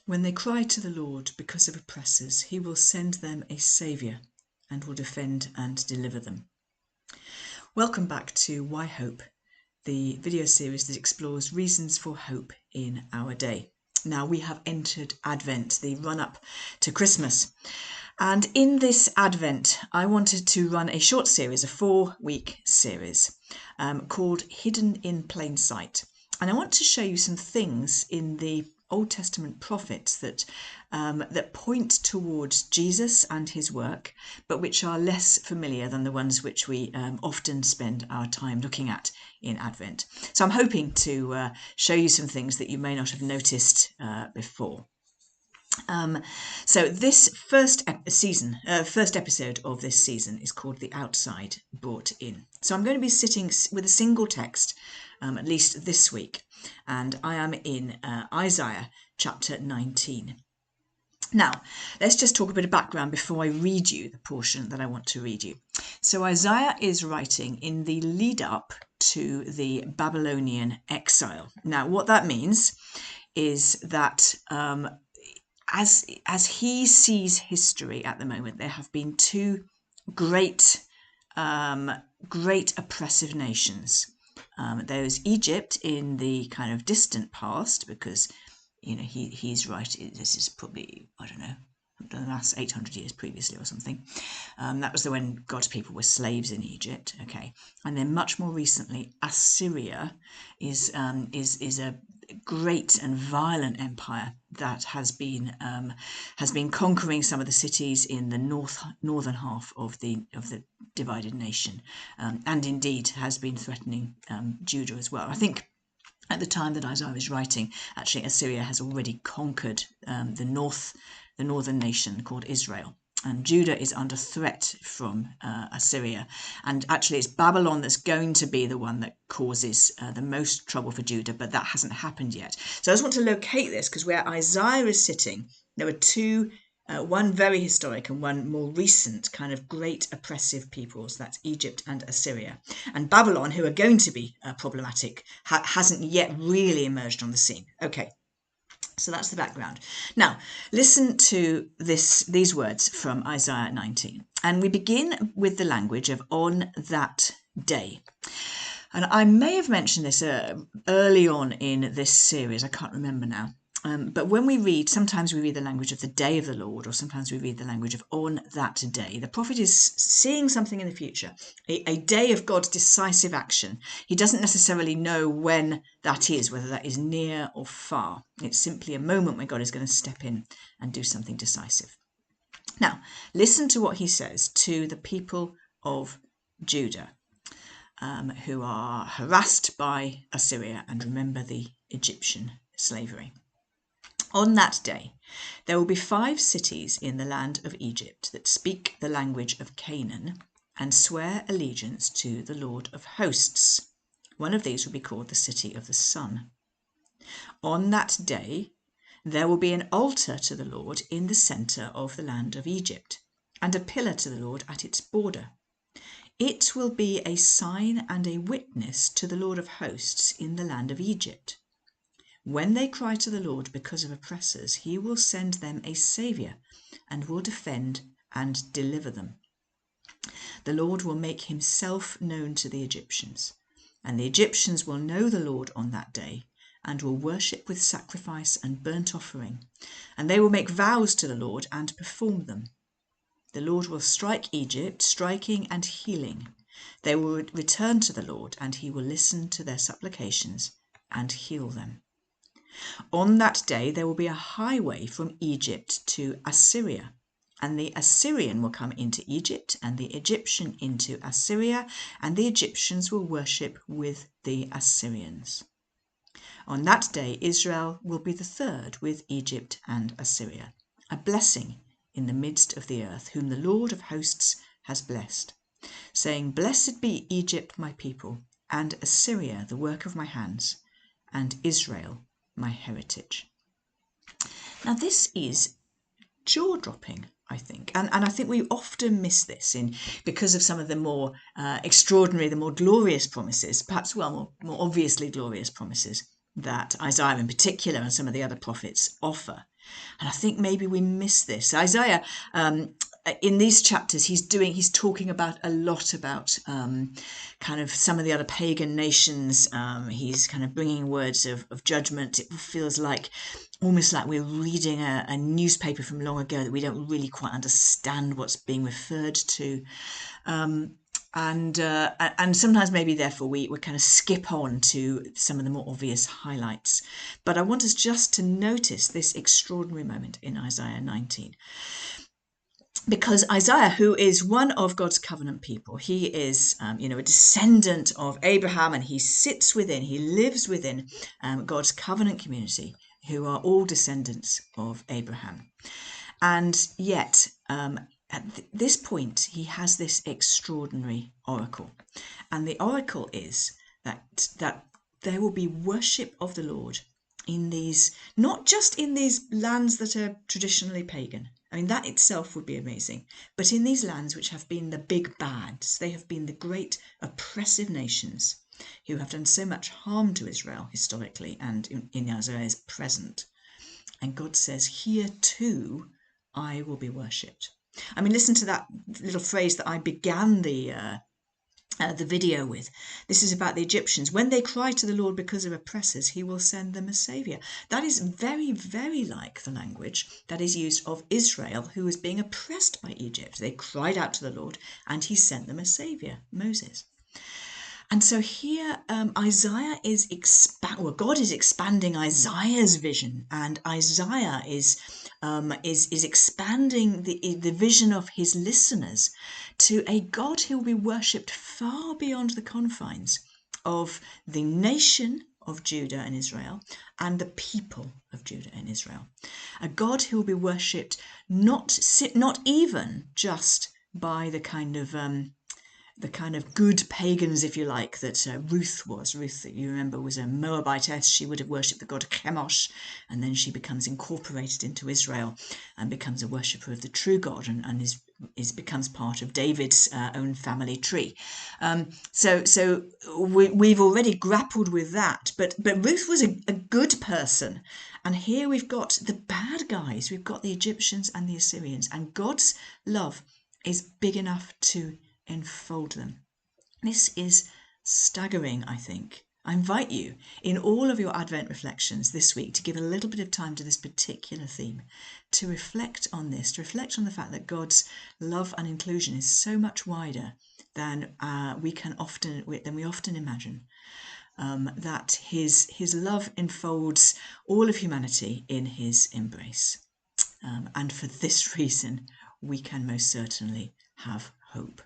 When they cry to the Lord because of oppressors, he will send them a saviour and will defend and deliver them. Welcome back to Why Hope, the video series that explores reasons for hope in our day. Now we have entered Advent, the run-up to Christmas. And in this Advent, I wanted to run a short series, a 4-week series called Hidden in Plain Sight. And I want to show you some things in the Old Testament prophets that point towards Jesus and his work, but which are less familiar than the ones which we often spend our time looking at in Advent. So I'm hoping to show you some things that you may not have noticed before. So this first episode of this season is called The Outside Brought In. So I'm going to be sitting with a single text, at least this week, and I am in Isaiah chapter 19. Now, let's just talk a bit of background before I read you the portion that I want to read you. So Isaiah is writing in the lead up to the Babylonian exile. Now, what that means is that as he sees history at the moment, there have been two great oppressive nations. There's Egypt in the kind of distant past, because he's right. This is probably, I don't know, the last 800 years previously or something. That was when God's people were slaves in Egypt. Okay, and then much more recently, Assyria is a great and violent empire that has been conquering some of the cities in the northern half of the divided nation, and indeed has been threatening Judah as well. I think at the time that Isaiah was writing, actually Assyria has already conquered the northern nation called Israel. And Judah is under threat from Assyria. And actually it's Babylon that's going to be the one that causes the most trouble for Judah, but that hasn't happened yet. So I just want to locate this, because where Isaiah is sitting, there are two, one very historic and one more recent kind of great oppressive peoples. That's Egypt and Assyria. And Babylon, who are going to be problematic, hasn't yet really emerged on the scene. Okay. So that's the background. Now, listen to these words from Isaiah 19. And we begin with the language of "on that day." And I may have mentioned this early on in this series. I can't remember now. But when we read, sometimes we read the language of the day of the Lord, or sometimes we read the language of "on that day." The prophet is seeing something in the future, a day of God's decisive action. He doesn't necessarily know when that is, whether that is near or far. It's simply a moment when God is going to step in and do something decisive. Now, listen to what he says to the people of Judah, who are harassed by Assyria, and remember the Egyptian slavery. On that day, there will be 5 cities in the land of Egypt that speak the language of Canaan and swear allegiance to the Lord of hosts. One of these will be called the City of the Sun. On that day, there will be an altar to the Lord in the centre of the land of Egypt, and a pillar to the Lord at its border. It will be a sign and a witness to the Lord of hosts in the land of Egypt. When they cry to the Lord because of oppressors, he will send them a saviour and will defend and deliver them. The Lord will make himself known to the Egyptians, and the Egyptians will know the Lord on that day and will worship with sacrifice and burnt offering, and they will make vows to the Lord and perform them. The Lord will strike Egypt, striking and healing. They will return to the Lord, and he will listen to their supplications and heal them. On that day there will be a highway from Egypt to Assyria, and the Assyrian will come into Egypt, and the Egyptian into Assyria, and the Egyptians will worship with the Assyrians. On that day Israel will be the third with Egypt and Assyria, a blessing in the midst of the earth, whom the Lord of hosts has blessed, saying, "Blessed be Egypt, my people, and Assyria, the work of my hands, and Israel, my heritage." Now this is jaw-dropping, I think, and I think we often miss this because of some of the more extraordinary, the more glorious promises, perhaps more obviously glorious promises that Isaiah in particular and some of the other prophets offer And I think maybe we miss this. Isaiah, in these chapters, he's talking about a lot about kind of some of the other pagan nations. He's kind of bringing words of judgment. It feels like almost like we're reading a newspaper from long ago that we don't really quite understand what's being referred to. And sometimes maybe therefore we kind of skip on to some of the more obvious highlights. But I want us just to notice this extraordinary moment in Isaiah 19. Because Isaiah, who is one of God's covenant people, he is, a descendant of Abraham, and he lives within God's covenant community, who are all descendants of Abraham. And yet, at this point, he has this extraordinary oracle. And the oracle is that there will be worship of the Lord in these, not just in these lands that are traditionally pagan. I mean, that itself would be amazing. But in these lands which have been the big bads, they have been the great oppressive nations who have done so much harm to Israel historically and in Isaiah's present. And God says, here too, I will be worshipped. I mean, listen to that little phrase that I began the video with. This is about the Egyptians. When they cry to the Lord because of oppressors, he will send them a saviour. That is very, very like the language that is used of Israel, who was being oppressed by Egypt. They cried out to the Lord and he sent them a saviour, Moses. And so here Isaiah is God is expanding Isaiah's vision, and Isaiah is expanding the vision of his listeners to a God who will be worshipped far beyond the confines of the nation of Judah and Israel and the people of Judah and Israel. A God who will be worshipped not even just by the kind of good pagans, if you like, that Ruth was. Ruth, that you remember, was a Moabitess. She would have worshipped the god Chemosh, and then she becomes incorporated into Israel and becomes a worshipper of the true God, and becomes part of David's own family tree. So we've already grappled with that, but Ruth was a good person, and here we've got the bad guys. We've got the Egyptians and the Assyrians, and God's love is big enough to enfold them. This is staggering, I think. I invite you in all of your Advent reflections this week to give a little bit of time to this particular theme, to reflect on this, to reflect on the fact that God's love and inclusion is so much wider than we often imagine. That his love enfolds all of humanity in his embrace. And for this reason, we can most certainly have hope.